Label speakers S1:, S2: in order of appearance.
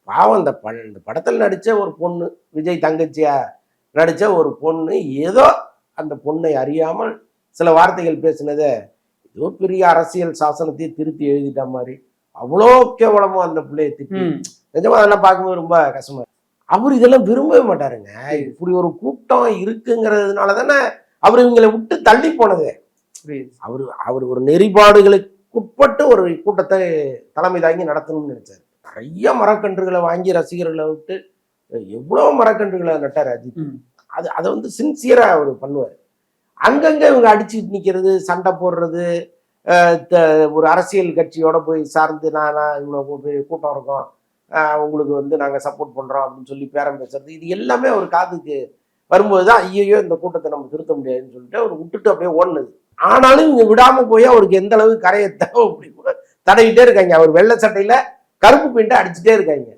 S1: பாவம் இந்த படத்தில் நடித்த ஒரு பொண்ணு, விஜய் தங்கச்சியா நடித்த ஒரு பொண்ணு, ஏதோ அந்த பொண்ணை அறியாமல் சில வார்த்தைகள் பேசினதை ஏதோ பெரிய அரசியல் சாசனத்தையே திருத்தி எழுதிட்ட மாதிரி அவ்வளோ கேவலமா அந்த பிள்ளையை திட்டி, நிஜமா அதெல்லாம் பார்க்கும்போது ரொம்ப கஷ்டமா. அவர் இதெல்லாம் விரும்பவே மாட்டாருங்க. இப்படி ஒரு கூட்டம் இருக்குங்கிறதுனால தானே அவர் இவங்களை விட்டு தள்ளி போனது. அவர் ஒரு நெறிபாடுகளுக்கு உட்பட்டு ஒரு கூட்டத்தை தலைமை தாங்கி நடத்தணும்னு நினைச்சாரு. நிறைய மரக்கன்றுகளை வாங்கி ரசிகர்களை விட்டு எவ்வளவு மரக்கன்றுகளை நட்டார் அஜித். அதை வந்து சின்சியரா அவர் பண்ணுவார். அங்கங்க இவங்க அடிச்சு நிக்கிறது, சண்டை போடுறது, ஒரு அரசியல் கட்சியோட போய் சார்ந்து நான் இவ்வளவு கூட்டம் இருக்கோம், உங்களுக்கு வந்து நாங்க சப்போர்ட் பண்றோம் அப்படின்னு சொல்லி பேரம் பேசுறது, இது எல்லாமே அவர் காதுக்கு வரும்போதுதான் ஐயோ இந்த கூட்டத்தை நம்ம திருத்த முடியாதுன்னு சொல்லிட்டு அவர் விட்டுட்டு அப்படியே ஓடுனது. ஆனாலும் இங்க விடாம போய் அவருக்கு எந்த அளவுக்கு கரையை தடவிட்டே இருக்காங்க. அவர் வெள்ளை சட்டையில கருப்பு பெயிண்டை அடிச்சுட்டே இருக்காங்க.